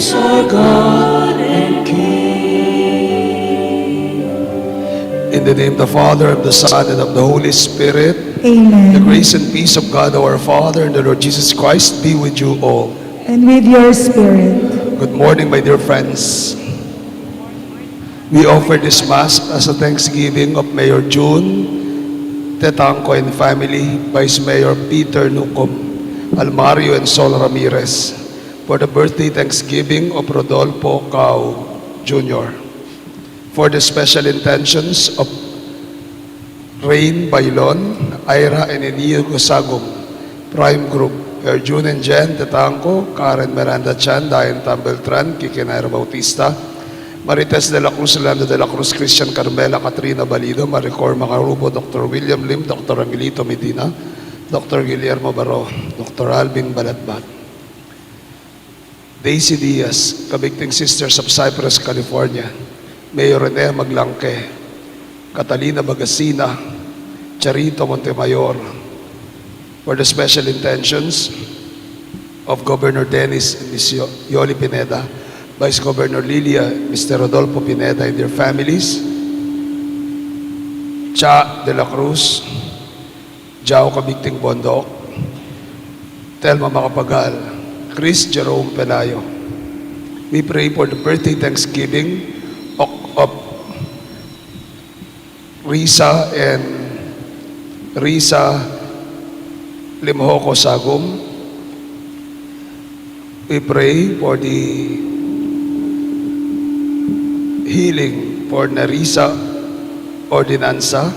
is our God and King. In the name of the Father, of the Son, and of the Holy Spirit. Amen. The grace and peace of God our Father and the Lord Jesus Christ be with you all. And with your spirit. Good morning, my dear friends. We offer this Mass as a thanksgiving of Mayor June Tetangco and family, Vice Mayor Peter Nucom, Almario and Sol Ramirez, for the birthday thanksgiving of Rodolfo Cao Jr., for the special intentions of Rain Bailon, Ira and Inigo Sagum, Prime Group, June and Jen Tetangco, Karen Miranda Chan, Dayan Tambeltran, Kikinara Bautista, Marites de la Cruz, Lando de la Cruz, Christian Carmela, Katrina Balido, Maricor Macarubo, Dr. William Lim, Dr. Angelito Medina, Dr. Guillermo Baro, Dr. Alvin Balatbat, Daisy Diaz, Kabigting Sisters of Cypress, California, Mayor Rene Maglangke, Catalina Bagasina, Charito Montemayor, for the special intentions of Governor Dennis and Ms. Yoli Pineda, Vice Governor Lilia, Mr. Rodolfo Pineda and their families, Cha de la Cruz, Jao Kabigting Bondok, Telma Macapagal, Chris Jerome Pelayo. We pray for the birthday thanksgiving of Risa and Risa Limhoko Sagum. We pray for the healing for Narisa Ordinanza,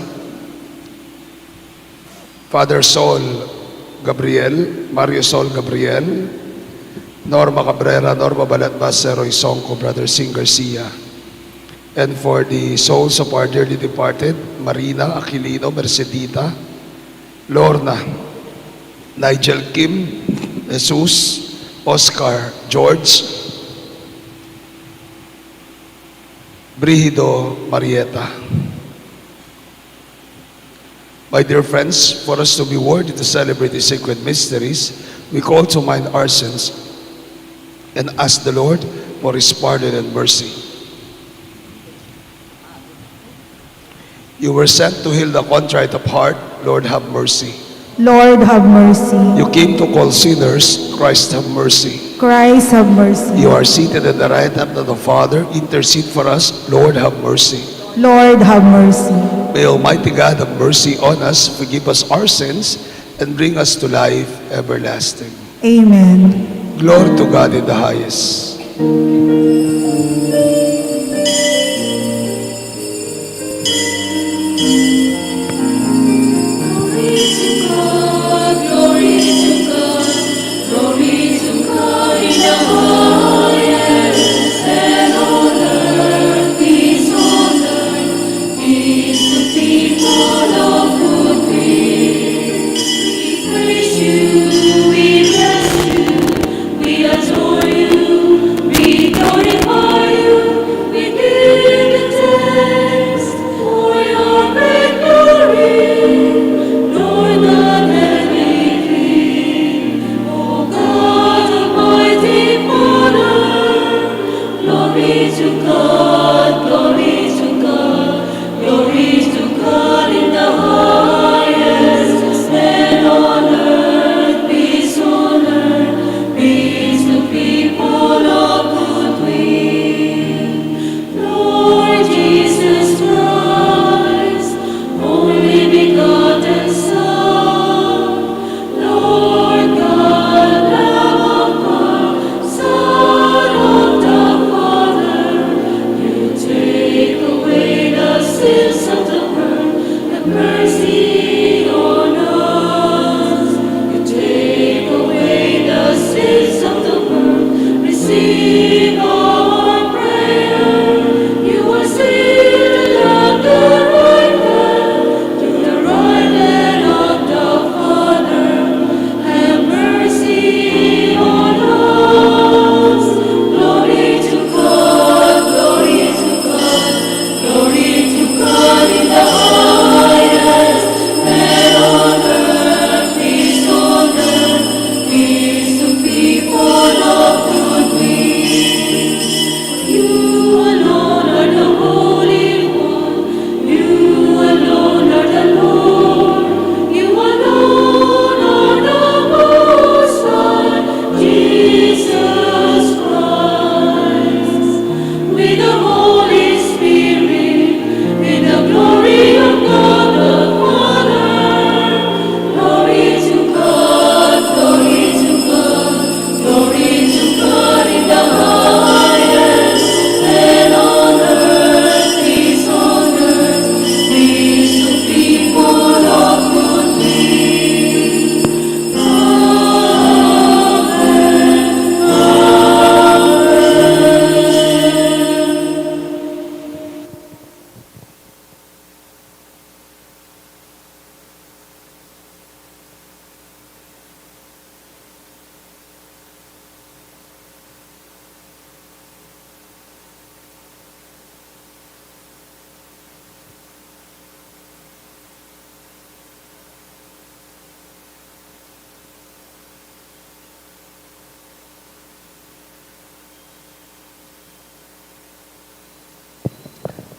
Father Sol Gabriel, Mario Sol Gabriel, Norma Cabrera, Norma Balatbas, Roy Songco, Brother Sing Garcia, and for the souls of our dearly departed, Marina Aquilino, Mercedita, Lorna, Nigel Kim, Jesus, Oscar, George, Brigido Marieta. My dear friends, for us to be worthy to celebrate the sacred mysteries, we call to mind our sins and ask the Lord for His pardon and mercy. You were sent to heal the contrite of heart. Lord, have mercy. Lord, have mercy. You came to call sinners. Christ, have mercy. Christ, have mercy. You are seated at the right hand of the Father. Intercede for us. Lord, have mercy. Lord, have mercy. May Almighty God have mercy on us, forgive us our sins, and bring us to life everlasting. Amen. Glory to God in the highest.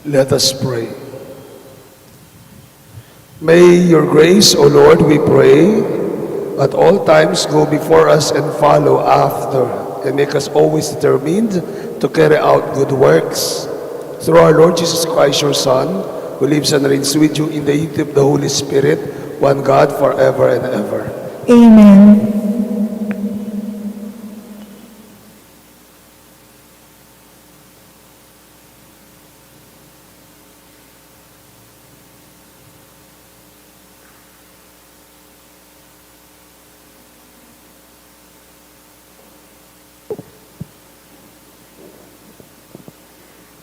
Let us pray. May your grace, O Lord, we pray, at all times go before us and follow after, and make us always determined to carry out good works. Through our Lord Jesus Christ, your Son, who lives and reigns with you in the unity of the Holy Spirit, one God, forever and ever. Amen.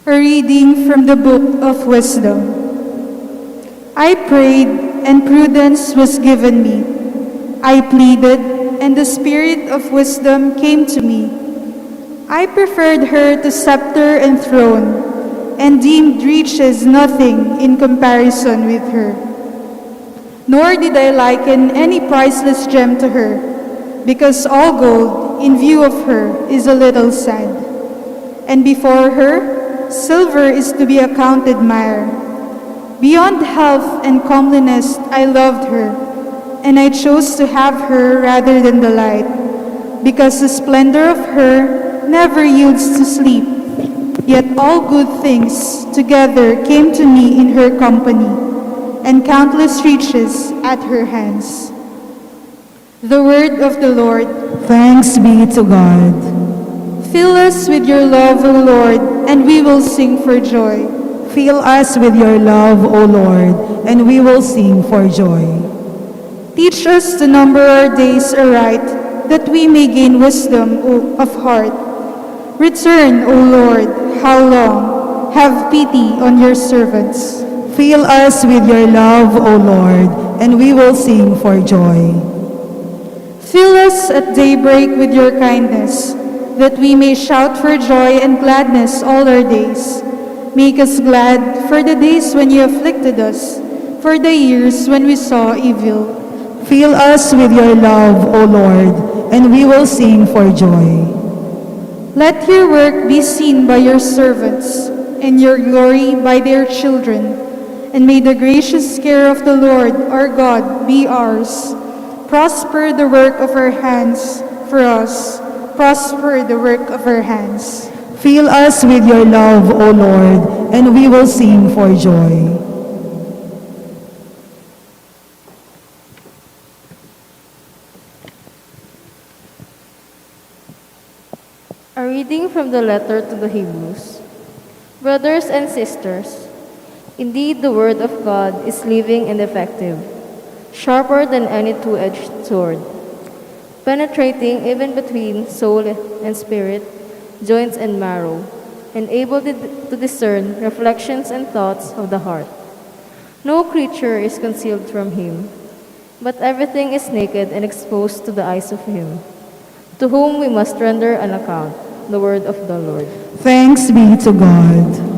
A reading from the Book of Wisdom. I prayed, and prudence was given me. I pleaded, and the spirit of wisdom came to me. I preferred her to scepter and throne, and deemed riches nothing in comparison with her. Nor did I liken any priceless gem to her, because all gold in view of her is a little sand. And before her, silver is to be accounted mire. Beyond health and comeliness, I loved her, and I chose to have her rather than the light, because the splendor of her never yields to sleep. Yet all good things together came to me in her company, and countless riches at her hands. The word of the Lord. Thanks be to God. Fill us with your love, O Lord, and we will sing for joy. Fill us with your love, O Lord, and we will sing for joy. Teach us to number our days aright, that we may gain wisdom of heart. Return, O Lord, how long? Have pity on your servants. Fill us with your love, O Lord, and we will sing for joy. Fill us at daybreak with your kindness, that we may shout for joy and gladness all our days. Make us glad for the days when you afflicted us, for the years when we saw evil. Fill us with your love, O Lord, and we will sing for joy. Let your work be seen by your servants, and your glory by their children. And may the gracious care of the Lord our God be ours. Prosper the work of our hands for us. Prosper the work of our hands. Fill us with your love, O Lord, and we will sing for joy. A reading from the letter to the Hebrews. Brothers and sisters, indeed the word of God is living and effective, sharper than any two-edged sword, penetrating even between soul and spirit, joints and marrow, and able to discern reflections and thoughts of the heart. No creature is concealed from him, but everything is naked and exposed to the eyes of him, to whom we must render an account. The word of the Lord. Thanks be to God.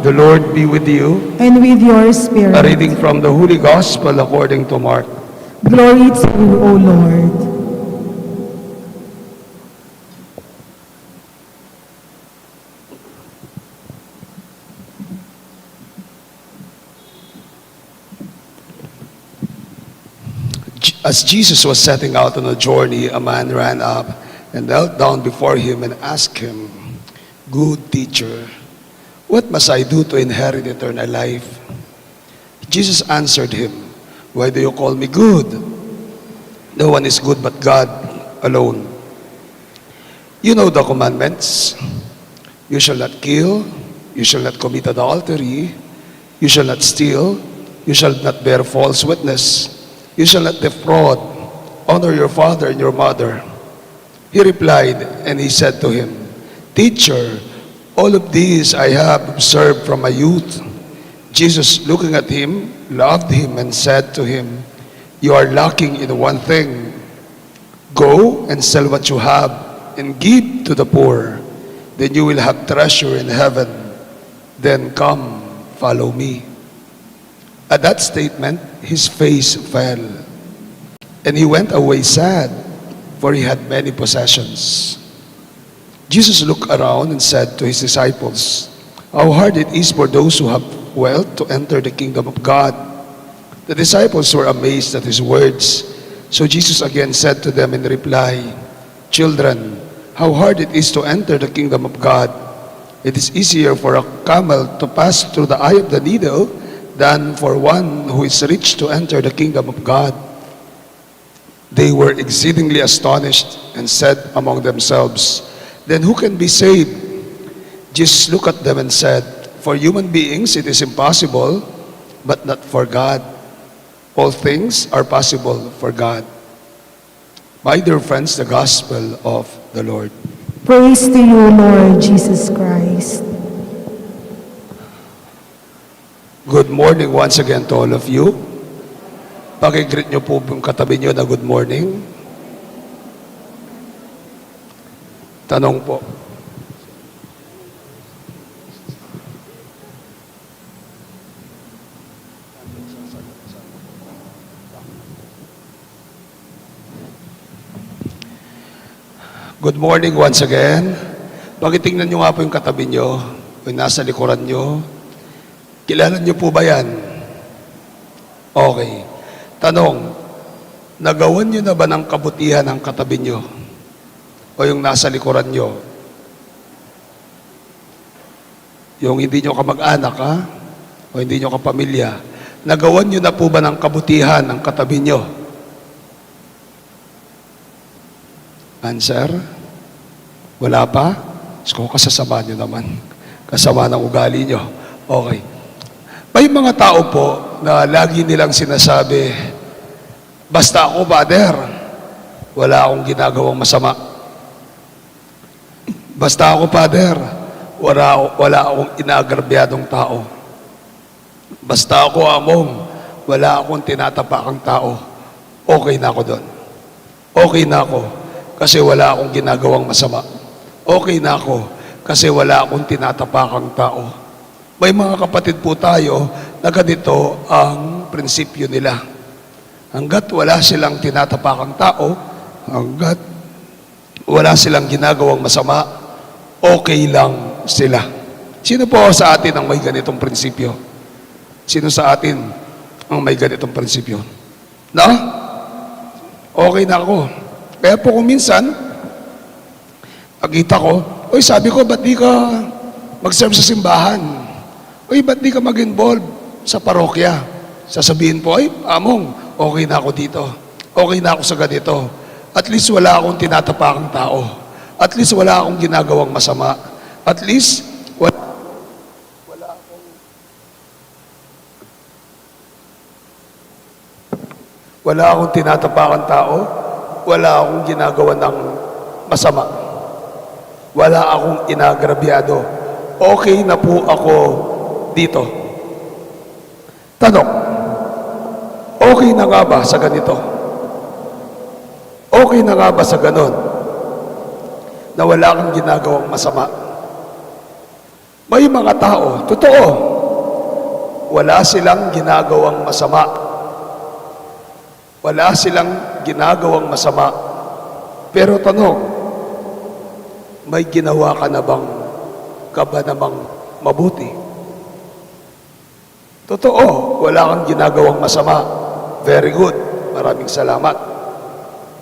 The Lord be with you. And with your spirit. A reading from the Holy Gospel according to Mark. Glory to you, O Lord. As Jesus was setting out on a journey, a man ran up and knelt down before him and asked him, "Good teacher, what must I do to inherit eternal life?" Jesus answered him, "Why do you call me good? No one is good but God alone. You know the commandments. You shall not kill. You shall not commit adultery. You shall not steal. You shall not bear false witness. You shall not defraud. Honor your father and your mother. He replied, and he said to him, Teacher, all of these I have observed from my youth. Jesus, looking at him, loved him and said to him, You are lacking in one thing. Go and sell what you have and give to the poor. Then you will have treasure in heaven. Then come, follow me. At that statement, his face fell, and he went away sad, for he had many possessions. Jesus looked around and said to his disciples, How hard it is for those who have wealth to enter the kingdom of God. The disciples were amazed at his words. So Jesus again said to them in reply, Children, how hard it is to enter the kingdom of God. It is easier for a camel to pass through the eye of the needle than for one who is rich to enter the kingdom of God. They were exceedingly astonished and said among themselves, Then who can be saved? Jesus looked at them and said, For human beings it is impossible, but not for God. All things are possible for God. My dear friends, the gospel of the Lord. Praise to you, Lord Jesus Christ. Good morning once again to all of you. Pakigreet nyo po yung katabi nyo na good morning. Tanong po. Good morning once again. Pakitingnan nyo nga po yung katabi nyo, yung nasa likuran nyo. Kilala nyo po ba yan? Okay. Tanong, nagawan nyo na ba ng kabutihan ang katabi nyo? O yung nasa likuran nyo? Yung hindi nyo kamag-anak, ha? O hindi nyo kapamilya. Nagawan nyo na po ba ng kabutihan ang katabi nyo? Answer? Wala pa? So, kasasama nyo naman. Kasama ng ugali nyo. Okay. May mga tao po na lagi nilang sinasabi, basta ako, Father, wala akong ginagawang masama. Basta ako, Father, wala akong inagrabyadong tao. Basta ako, Among, wala akong tinatapakang tao. Okay na ako doon. Okay na ako kasi wala akong ginagawang masama. Okay na ako kasi wala akong tinatapakang tao. May mga kapatid po tayo na ganito ang prinsipyo nila. Hanggat wala silang tinatapakang tao, hanggat wala silang ginagawang masama, okay lang sila. Sino po sa atin ang may ganitong prinsipyo? Sino sa atin ang may ganitong prinsipyo? No? Okay na ako. Kaya po kung minsan, pagkita ko, oy, sabi ko, ba't di ka mag-serve sa simbahan? Oy, ba't di ka mag-involve sa parokya? Sasabihin po, ay, Among, okay na ako dito. Okay na ako sa ganito. At least wala akong tinatapakang tao. At least wala akong ginagawang masama. At least, wala akong tinatapakang tao. Wala akong ginagawa ng masama. Wala akong inagrabyado. Okay na po ako dito. Tanong, okay na nga ba sa ganito? Okay na nga ba sa ganon? Na wala kang ginagawang masama? May mga tao, totoo, wala silang ginagawang masama. Wala silang ginagawang masama. Pero tanong, may ginawa ka na bang namang mabuti? Totoo, wala kang ginagawang masama. Very good. Maraming salamat.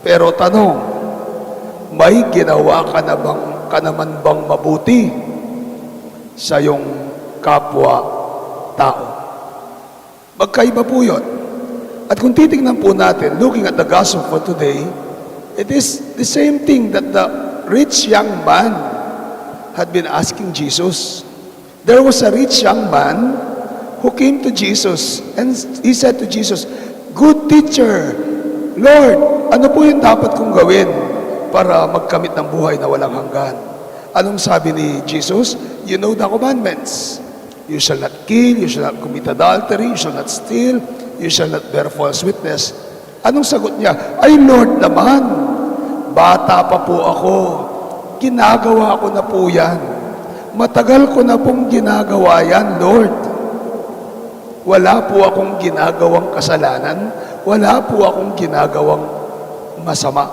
Pero tanong, may ginawa ka naman bang mabuti sa iyong kapwa-tao? Magkaiba po yun. At kung titingnan po natin, looking at the gospel for today, it is the same thing that the rich young man had been asking Jesus. There was a rich young man who came to Jesus and he said to Jesus, "Good teacher, Lord, ano po yung dapat kong gawin para magkamit ng buhay na walang hanggan?" Anong sabi ni Jesus? You know the commandments. You shall not kill, you shall not commit adultery, you shall not steal, you shall not bear false witness. Anong sagot niya? Ay Lord naman, bata pa po ako, ginagawa ko na po yan. Matagal ko na pong ginagawa yan, Lord. Wala po akong ginagawang kasalanan, wala po akong ginagawang masama.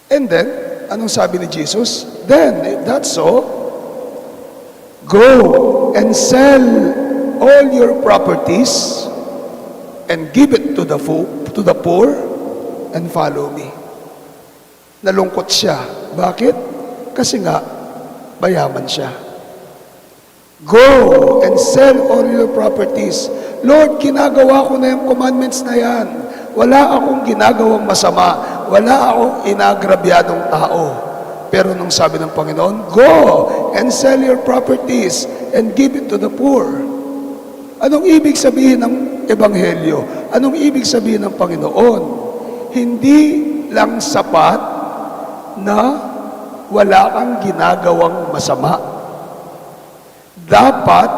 And then, anong sabi ni Jesus? Then, if that's so, go and sell all your properties and give it to the poor and follow me. Nalungkot siya. Bakit? Kasi nga, mayaman siya. Go and sell all your properties. Lord, ginagawa ko na yung commandments na yan. Wala akong ginagawang masama. Wala akong inagrabyadong tao. Pero nung sabi ng Panginoon, go and sell your properties and give it to the poor. Anong ibig sabihin ng Ebanghelyo? Anong ibig sabihin ng Panginoon? Hindi lang sapat na wala kang ginagawang masama. Dapat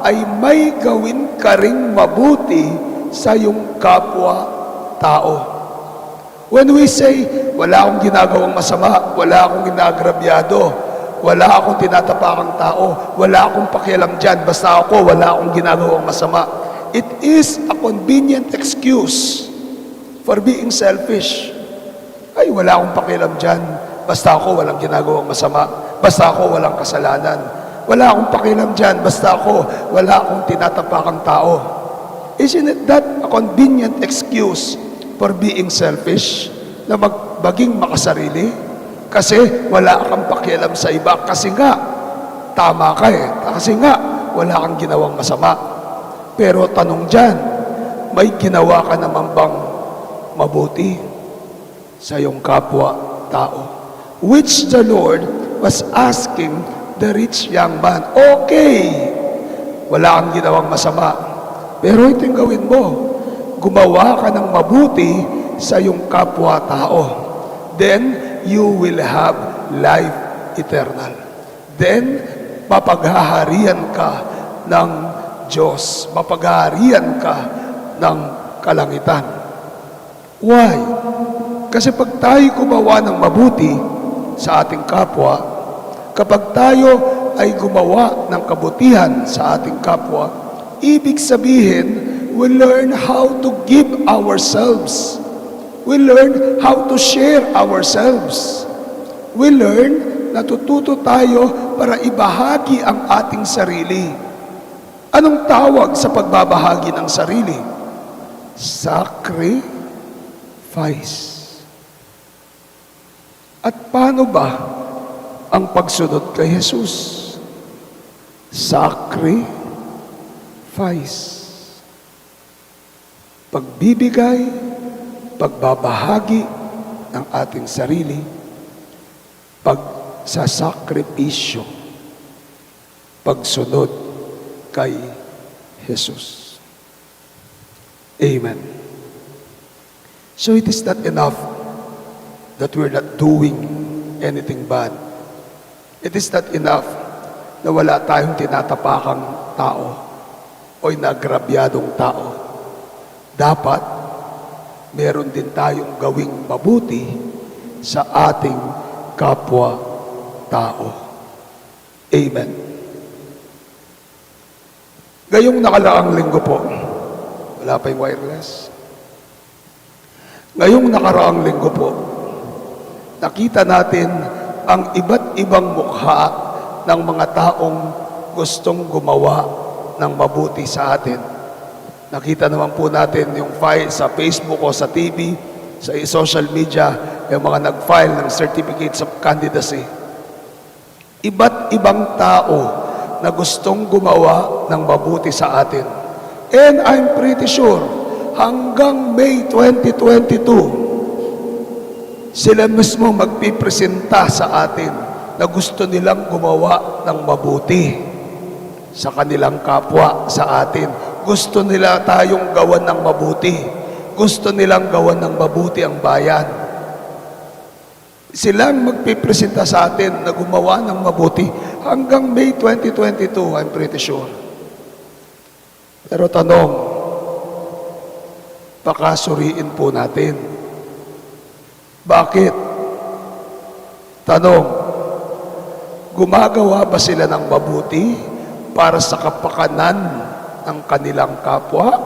ay may gawin ka ring mabuti sa iyong kapwa-tao. When we say, wala akong ginagawang masama, wala akong ginagrabyado, wala akong tinatapakang tao, wala akong pakialam dyan, basta ako, wala akong ginagawang masama. It is a convenient excuse for being selfish. Ay, wala akong pakialam dyan, basta ako, walang ginagawang masama, basta ako, walang kasalanan. Wala akong pakialam dyan, basta ako, wala akong tinatapakang tao. Isn't it that a convenient excuse for being selfish, na maging makasarili? Kasi wala kang pakialam sa iba. Kasi nga, tama ka eh. Kasi nga, wala kang ginawang masama. Pero tanong dyan, may ginawa ka naman bang mabuti sa iyong kapwa-tao? Which the Lord was asking the rich young man. Okay, wala kang ginawang masama. Pero ito yung gawin mo. Gumawa ka ng mabuti sa iyong kapwa-tao. Then, you will have life eternal. Then, mapaghaharian ka ng Diyos. Mapaghaharian ka ng kalangitan. Why? Kasi pag tayo gumawa ng mabuti sa ating kapwa, kapag tayo ay gumawa ng kabutihan sa ating kapwa, ibig sabihin, we learn how to give ourselves. We learn how to share ourselves. We learn, natututo tayo para ibahagi ang ating sarili. Anong tawag sa pagbabahagi ng sarili? Sacrifice. At paano ba ang pagsunod kay Jesus? Sacrifice. Pagbibigay, pagbabahagi ng ating sarili, pagsasakripisyo, pagsunod kay Jesus. Amen. So it is not enough that we're not doing anything bad. It is not enough na wala tayong tinatapakang tao o inagrabyadong tao. Dapat, meron din tayong gawing mabuti sa ating kapwa-tao. Amen. Ngayong nakaraang linggo po, wala pa yung wireless. Ngayong nakaraang linggo po, nakita natin ang iba't ibang mukha ng mga taong gustong gumawa ng mabuti sa atin. Nakita naman po natin yung file sa Facebook o sa TV, sa social media, yung mga nag-file ng certificates of candidacy. Iba't ibang tao na gustong gumawa ng mabuti sa atin. And I'm pretty sure hanggang May 2022, sila mismo magpipresenta sa atin na gusto nilang gumawa ng mabuti sa kanilang kapwa, sa atin. Gusto nila tayong gawan ng mabuti. Gusto nilang gawan ng mabuti ang bayan. Silang magpipresenta sa atin na gumawa ng mabuti hanggang May 2022, I'm pretty sure. Pero tanong, pakasuriin po natin. Bakit? Tanong, gumagawa ba sila ng mabuti para sa kapakanan ng kanilang kapwa?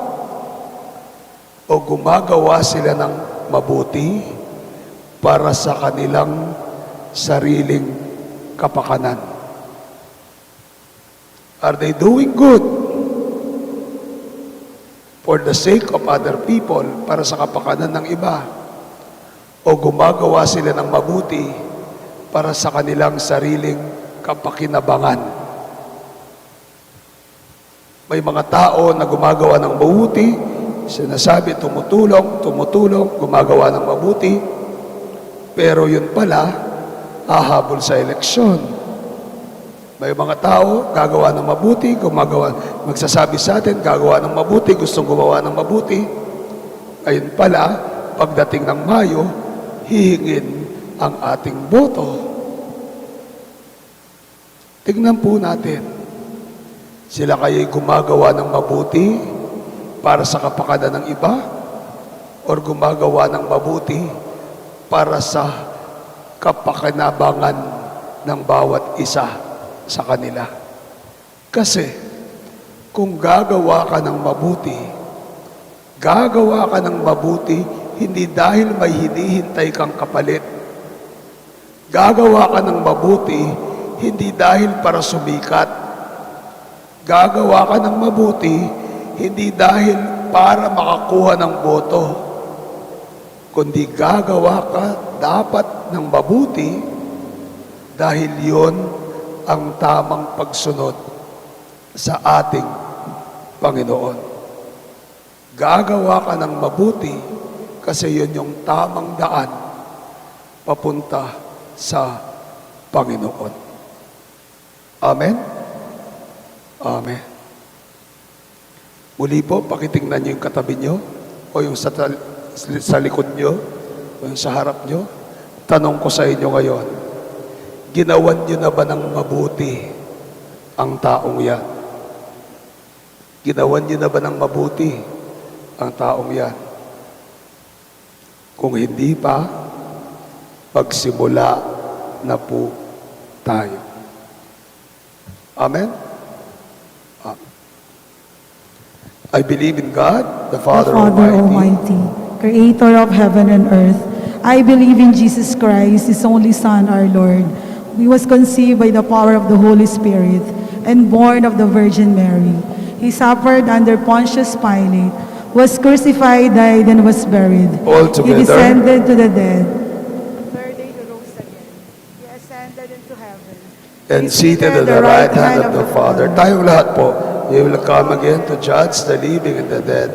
O gumagawa sila ng mabuti para sa kanilang sariling kapakanan? Are they doing good for the sake of other people, para sa kapakanan ng iba? O gumagawa sila ng mabuti para sa kanilang sariling kapakinabangan? May mga tao na gumagawa ng mabuti, sinasabi tumutulong, gumagawa ng mabuti, pero yun pala, hahabol sa eleksyon. May mga tao, gagawa ng mabuti, magsasabi sa atin, gagawa ng mabuti, gustong gumawa ng mabuti. Ayun pala, pagdating ng Mayo, hihingin ang ating boto. Tingnan po natin, sila kaya'y gumagawa ng mabuti para sa kapakanan ng iba, o gumagawa ng mabuti para sa kapakinabangan ng bawat isa sa kanila. Kasi kung gagawa ka ng mabuti hindi dahil may hinihintay kang kapalit. Gagawa ka ng mabuti hindi dahil para sumikat. Gagawa ka ng mabuti hindi dahil para makakuha ng boto, kundi gagawa ka dapat ng mabuti dahil yon ang tamang pagsunod sa ating Panginoon. Gagawa ka ng mabuti kasi yun yung tamang daan papunta sa Panginoon. Amen? Amen. Muli po, pakitingnan niyo yung katabi niyo o yung sa likod niyo o yung sa harap niyo. Tanong ko sa inyo ngayon, ginawan niyo na ba ng mabuti ang taong yan? Ginawan niyo na ba ng mabuti ang taong yan? Kung hindi pa, pagsimula na po tayo. Amen? Amen. I believe in God, the Father Almighty, Creator of heaven and earth. I believe in Jesus Christ, His only Son, our Lord. He was conceived by the power of the Holy Spirit and born of the Virgin Mary. He suffered under Pontius Pilate, was crucified, died, and was buried. Altogether, He descended to the dead. Third day he rose again. He ascended into heaven. and seated at the right hand of the Father. Tayong lahat po, He will come again to judge the living and the dead.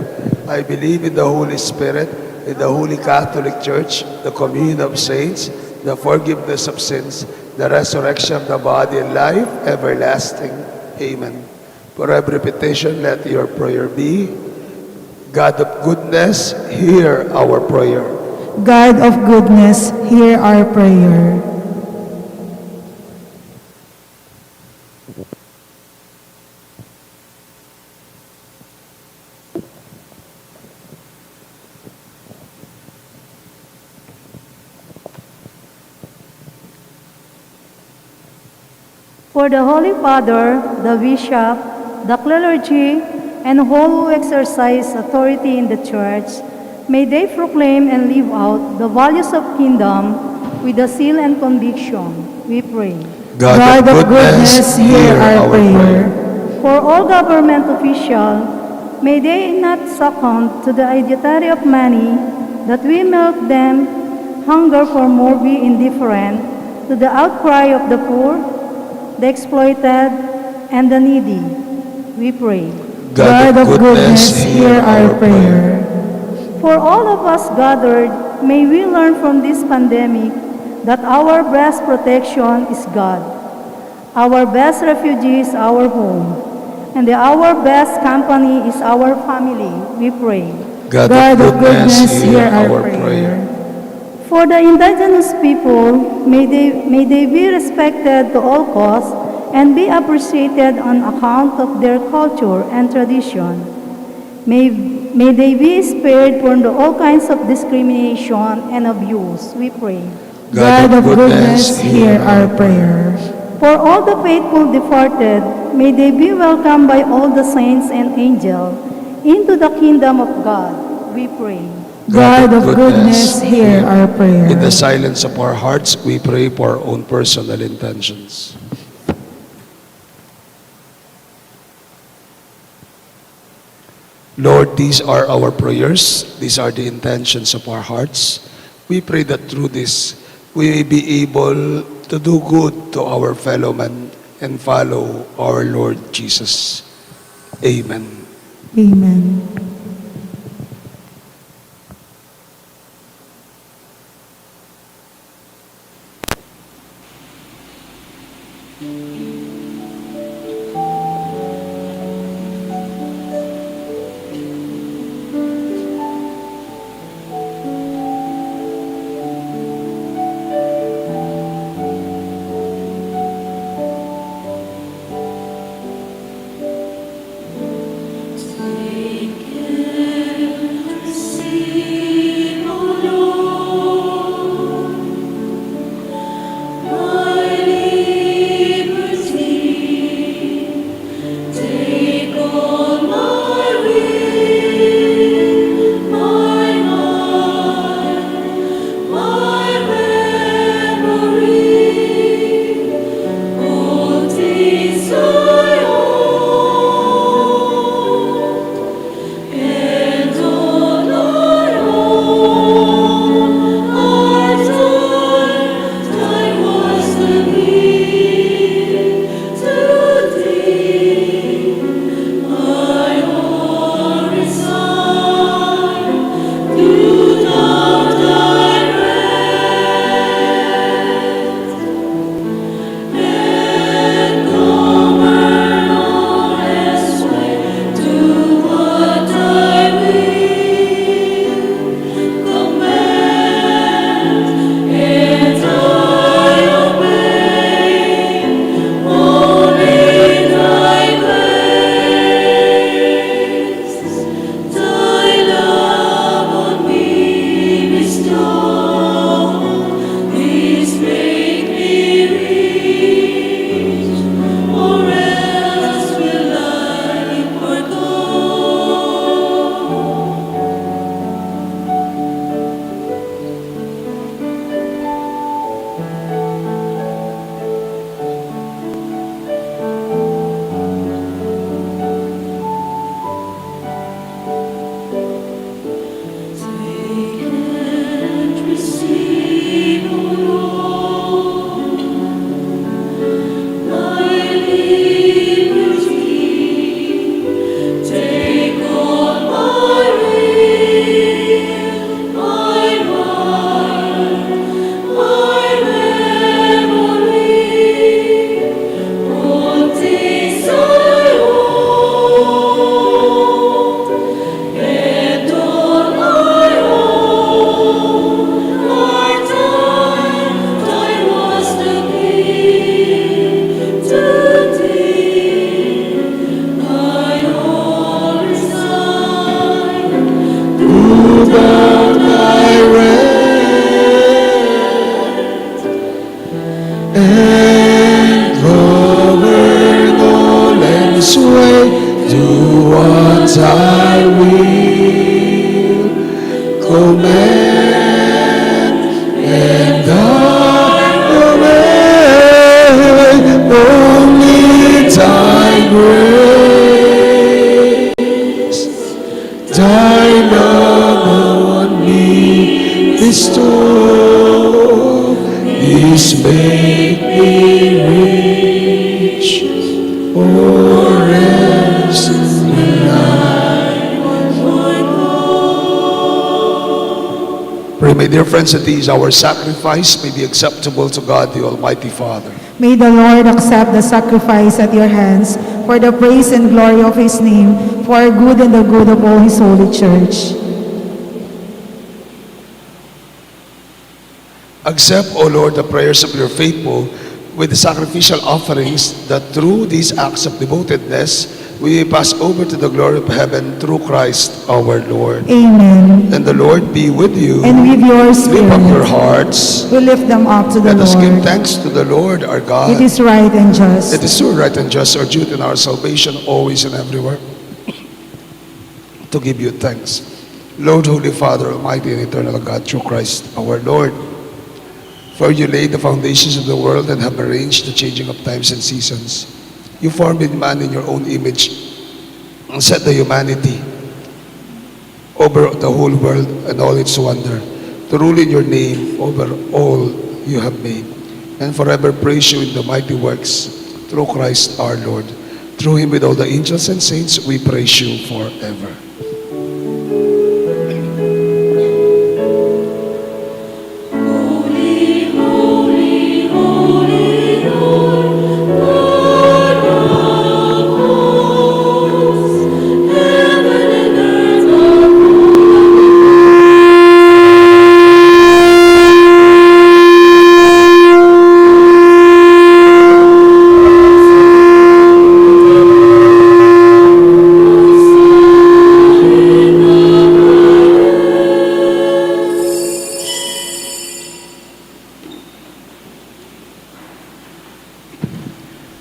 I believe in the Holy Spirit, in the Holy Catholic Church, the communion of saints, the forgiveness of sins, the resurrection of the body and life, everlasting. Amen. For every petition, let your prayer be, God of goodness, hear our prayer. God of goodness, hear our prayer. For the Holy Father, the Bishop, the clergy, and all who exercise authority in the Church, may they proclaim and live out the values of kingdom with the zeal and conviction, we pray. God of goodness, hear our prayer. For all government officials, may they not succumb to the idolatry of money, that we make them hunger for more, be indifferent to the outcry of the poor, the exploited, and the needy, we pray. God of goodness, hear our prayer. For all of us gathered, may we learn from this pandemic that our best protection is God. Our best refuge is our home. And our best company is our family, we pray. God of goodness, hear our prayer. For the indigenous people, may they be respected to all costs and be appreciated on account of their culture and tradition. May they be spared from all kinds of discrimination and abuse, we pray. God of goodness, hear our prayer. For all the faithful departed, may they be welcomed by all the saints and angels into the kingdom of God, we pray. God of goodness, hear our prayer. In the silence of our hearts, we pray for our own personal intentions. Lord, these are our prayers. These are the intentions of our hearts. We pray that through this, we may be able to do good to our fellow man and follow our Lord Jesus. Amen. Amen. my dear friends, that these our sacrifice may be acceptable to God, the Almighty Father. May the Lord accept the sacrifice at your hands for the praise and glory of his name, for our good and the good of all his holy church. Accept, O Lord, the prayers of your faithful with the sacrificial offerings, that through these acts of devotedness, we may pass over to the glory of heaven through Christ our Lord. Amen. And the Lord be with you. And with your Lift up your spirit, hearts. we lift them up to the Let us give Lord. thanks to the Lord our God. It is right and just. It is so right and just, our duty and our salvation, always and everywhere, to give you thanks. Lord, Holy Father, Almighty and Eternal God, through Christ our Lord. For you laid the foundations of the world and have arranged the changing of times and seasons. You formed in man in your own image and set the humanity over the whole world and all its wonder, to rule in your name over all you have made, and forever praise you in the mighty works through Christ our Lord. Through him with all the angels and saints, we praise you forever.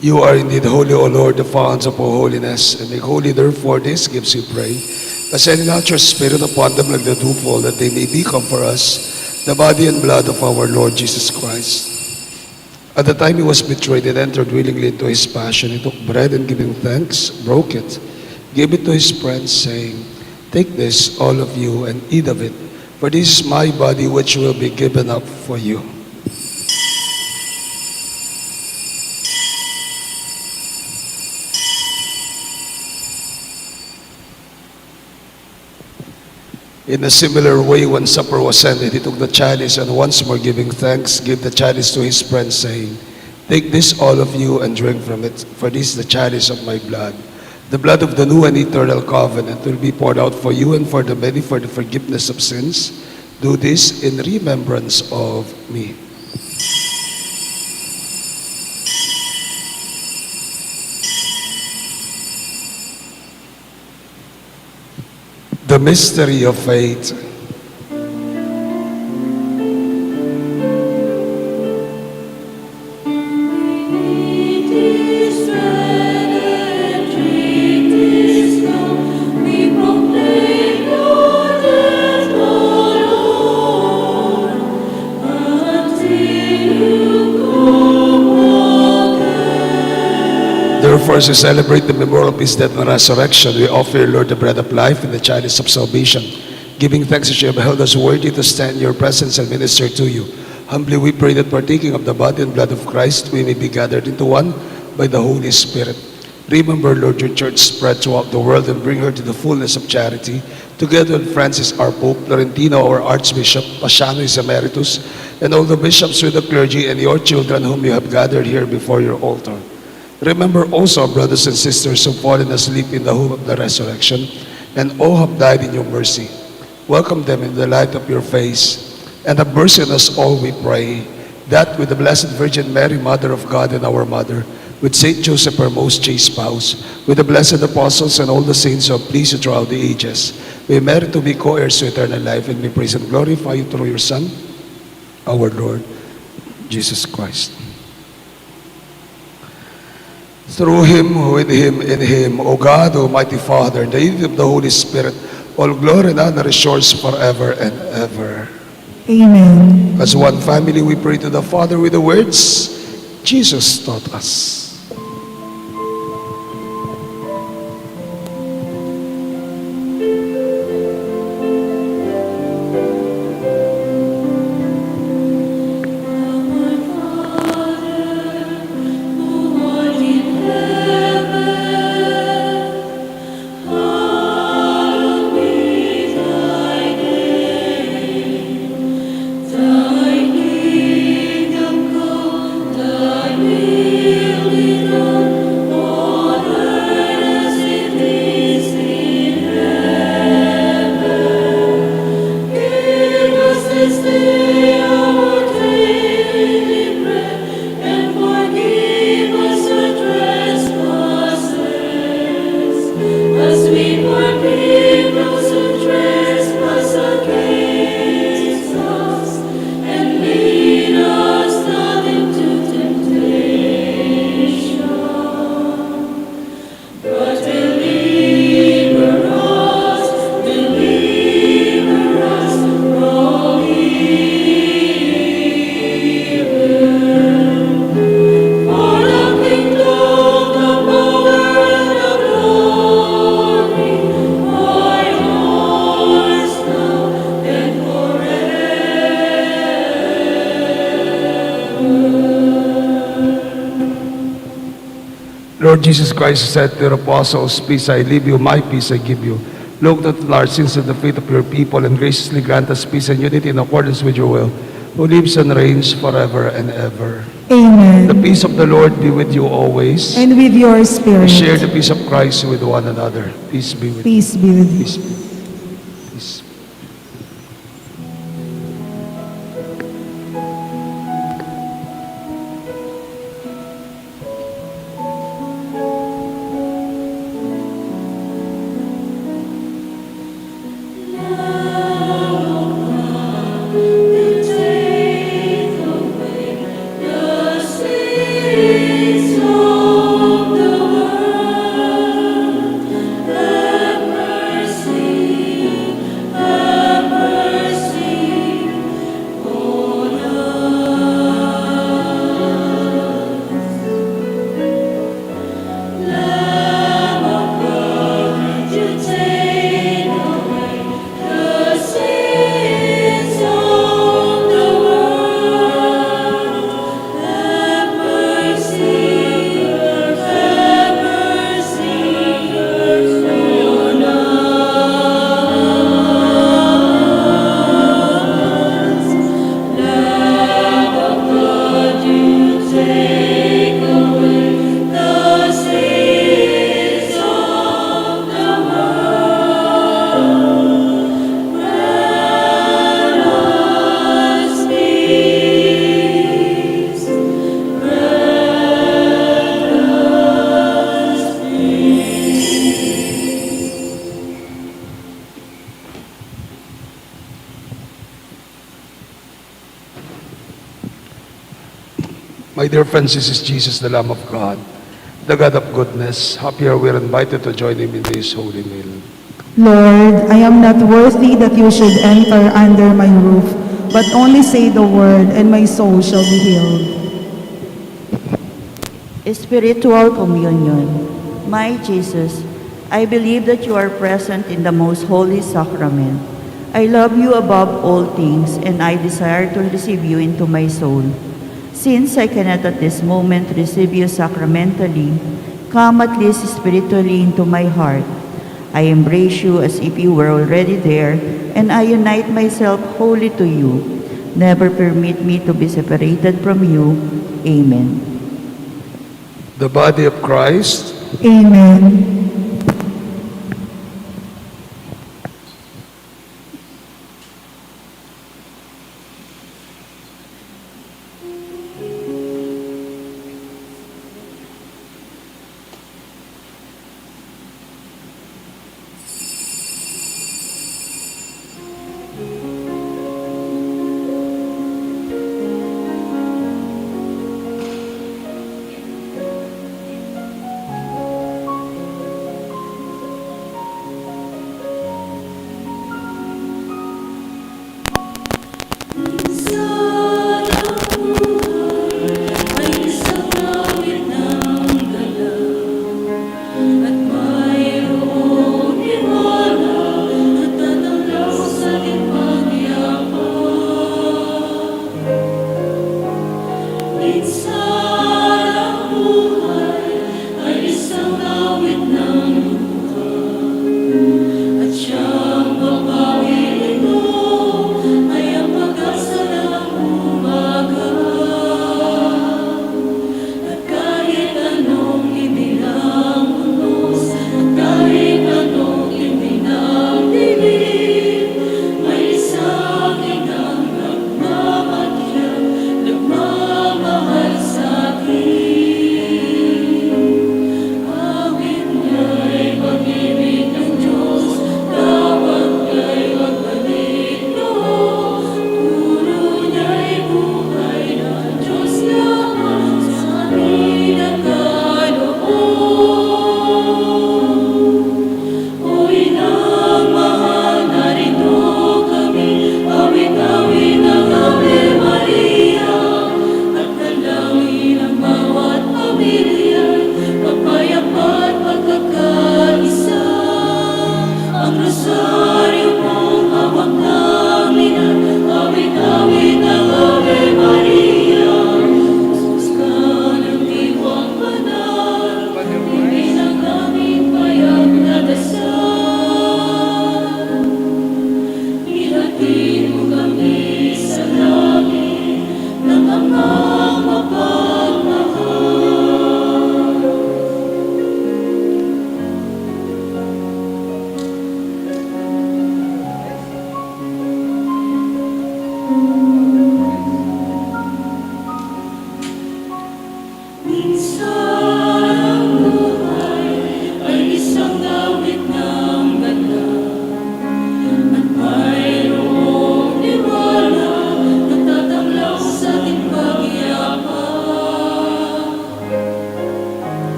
You are indeed holy, O Lord, the fountains of all holiness, and make holy therefore these gifts, we pray, by sending out your Spirit upon them like the dewfall, that they may become for us the body and blood of our Lord Jesus Christ. At the time he was betrayed and entered willingly into his passion, he took bread and giving thanks, broke it, gave it to his friends, saying, "Take this, all of you, and eat of it, for this is my body which will be given up for you." In a similar way, when supper was ended, he took the chalice, and once more giving thanks, gave the chalice to his friends, saying, "Take this, all of you, and drink from it, for this is the chalice of my blood, the blood of the new and eternal covenant, will be poured out for you and for the many for the forgiveness of sins. Do this in remembrance of me." The mystery of faith. Therefore, as we celebrate the memorial of his death and resurrection, we offer, Lord, the bread of life and the chalice of salvation, giving thanks that you have held us worthy to stand in your presence and minister to you. Humbly we pray that partaking of the body and blood of Christ, we may be gathered into one by the Holy Spirit. Remember, Lord, your church spread throughout the world and bring her to the fullness of charity, together with Francis, our Pope, Florentino, our Archbishop, Pasiano, his emeritus, and all the bishops with the clergy and your children whom you have gathered here before your altar. Remember also our brothers and sisters who have fallen asleep in the hope of the resurrection, and all have died in your mercy. Welcome them in the light of your face, and have mercy on us all, we pray, that with the Blessed Virgin Mary, Mother of God and our Mother, with Saint Joseph, her most chaste spouse, with the blessed apostles and all the saints who have pleased you throughout the ages, we merit to be co-heirs to eternal life, and we praise and glorify you through your Son, our Lord, Jesus Christ. Through him, with him, in him, O God, Almighty Father, in the unity of the Holy Spirit, all glory and honor is yours forever and ever. Amen. As one family, we pray to the Father with the words Jesus taught us. Lord Jesus Christ said to your apostles, "Peace I leave you, my peace I give you. Look not on our sins and the faith of your people, and graciously grant us peace and unity in accordance with your will, who lives and reigns forever and ever." Amen. The peace of the Lord be with you always. And with your spirit. Share the peace of Christ with one another. Peace be with you. Peace be with you. Peace be. Peace. My dear friends, this is Jesus, the Lamb of God, the God of goodness. Happy are we invited to join him in this holy meal. Lord, I am not worthy that you should enter under my roof, but only say the word, and my soul shall be healed. Spiritual communion. My Jesus, I believe that you are present in the most holy sacrament. I love you above all things, and I desire to receive you into my soul. Since I cannot at this moment receive you sacramentally, come at least spiritually into my heart. I embrace you as if you were already there, and I unite myself wholly to you. Never permit me to be separated from you. Amen. The body of Christ. Amen.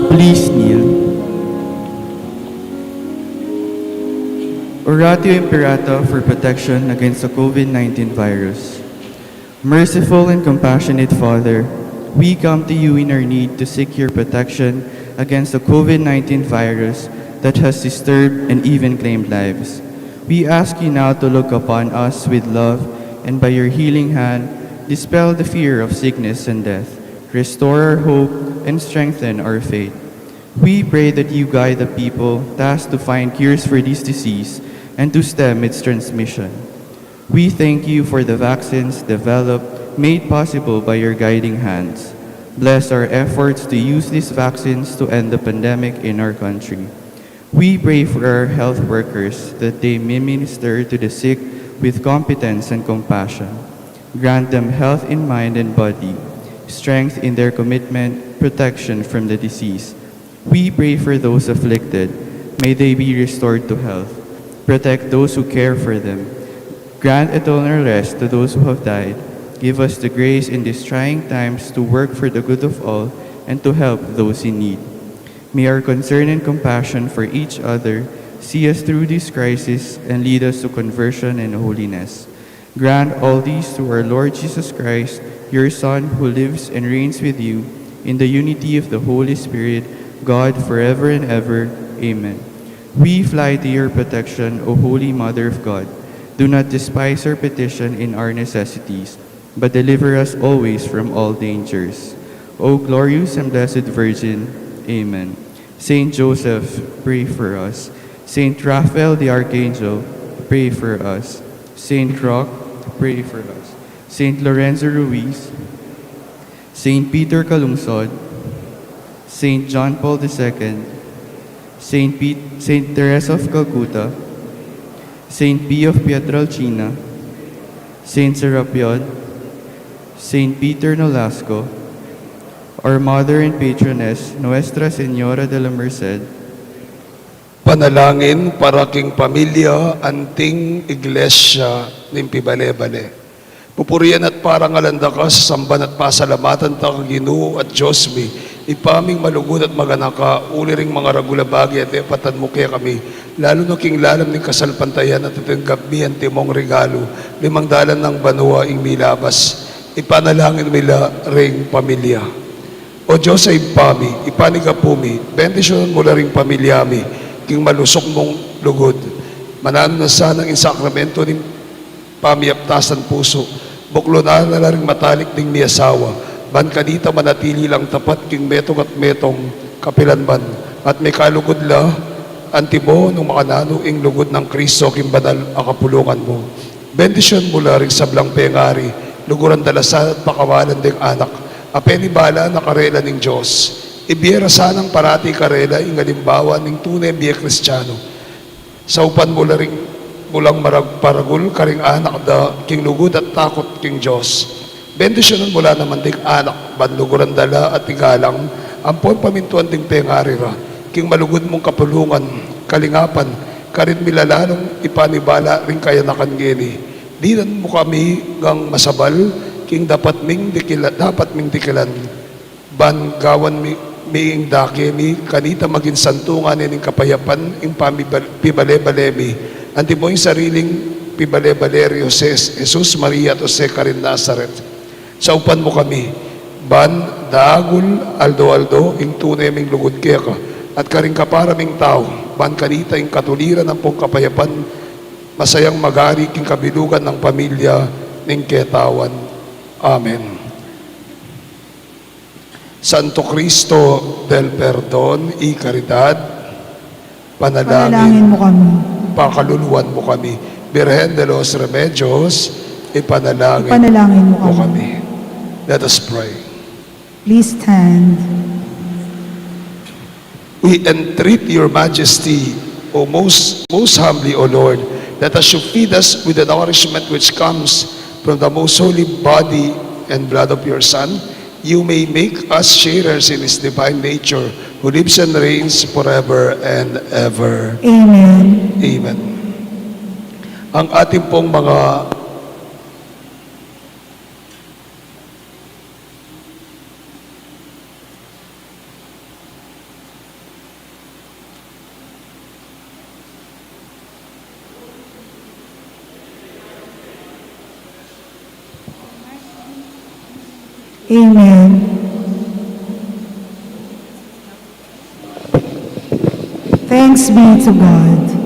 Please kneel. Oratio Imperata for protection against the COVID-19 virus. Merciful and compassionate Father, we come to you in our need to seek your protection against the COVID-19 virus that has disturbed and even claimed lives. We ask you now to look upon us with love and by your healing hand, dispel the fear of sickness and death, restore our hope, and strengthen our faith. We pray that you guide the people tasked to find cures for this disease and to stem its transmission. We thank you for the vaccines developed, made possible by your guiding hands. Bless our efforts to use these vaccines to end the pandemic in our country. We pray for our health workers that they may minister to the sick with competence and compassion. Grant them health in mind and body, strength in their commitment, protection from the disease. We pray for those afflicted. May they be restored to health. Protect those who care for them. Grant eternal rest to those who have died. Give us the grace in these trying times to work for the good of all and to help those in need. May our concern and compassion for each other see us through this crisis and lead us to conversion and holiness. Grant all these through our Lord Jesus Christ, your Son, who lives and reigns with you in the unity of the Holy Spirit, God, forever and ever. Amen. We fly to your protection, O Holy Mother of God. Do not despise our petition in our necessities, but deliver us always from all dangers. O glorious and blessed Virgin, Amen. Saint Joseph, pray for us. Saint Raphael the Archangel, pray for us. Saint Roch, pray for us. Saint Lorenzo Ruiz, Saint Peter Calungsod, Saint John Paul II, Saint Teresa of Calcutta, Saint Pio of Pietrelcina, Saint Serapion, Saint Peter Nolasco, our Mother and Patroness, Nuestra Señora de la Merced, Panalangin para king pamilya, anting iglesia, nimpi bale-bale. Pupurian at parangalan da ka, samban at pasalamatan ta Ginoo at Diyos mi, ipaming malugod at maganaka, uli ring mga ragulabagi at epatan mo kaya kami, lalo na king lalam ng kasalpantayan at itinggap mi ang timong regalo, limang dalan ng banwa ing milabas, ipanalangin nila ring pamilya. O Diyos ay ipami, ipanigapumi, bendisyonan mo na ring pamilya mi, king malusok mong lugod. Manano na sanang insakramento ng pamiyaptasan puso. Buklo na rin matalik ding mi asawa. Ban kanita manatili lang tapat king metong at metong kapilanban. At may kalugod la, antibo nung makanano ing lugod ng Kristo king banal akapulungan mo. Bendisyon mo la rin sablang pengari, luguran dalasan at pakawalan ding anak. Apeni bala na karela ng Diyos. Ibiyera sanang parati karela ing halimbawa ng tunay biya Kristiyano. Sa upan mo ring mulang maragparagul karing anak da king lugod at takot king Diyos. Bendisyonan mula naman ding anak, banluguran dala at igalang, ampon pamintuan ding pengarira, king malugod mong kapulungan, kalingapan, karin milalanong ipanibala ring kaya nakangeni. Dinan mo kami gang masabal, king dapat ming dikilan, ban gawan miing dake mi, kanita maging santungan ning kapayapan, ing pibale-balemi, anti mo yung sariling pibale-baleri, Jesus, Maria, at Jose, Karin Nazaret. Sa upan mo kami, ban, daagul, aldo-aldo, ing tunay ming lugod kaya ka, at karing kaparaming tao, ban kanita ing katuliran ng pong kapayapan, masayang magari king kabilugan ng pamilya ning ketawan. Amen. Santo Cristo del Perdon y Caridad, Panalangin mo kami. pakaluluwan mo kami. Virgen de los Remedios, ipanalangin Panalangin mo mo kami. kami. Let us pray. Please stand. We entreat your majesty, O most humbly, O Lord, that as you feed us with the nourishment which comes from the most holy body and blood of your Son, you may make us sharers in His divine nature, who lives and reigns forever and ever. Amen. Amen. Ang ating pong mga Amen. Thanks be to God.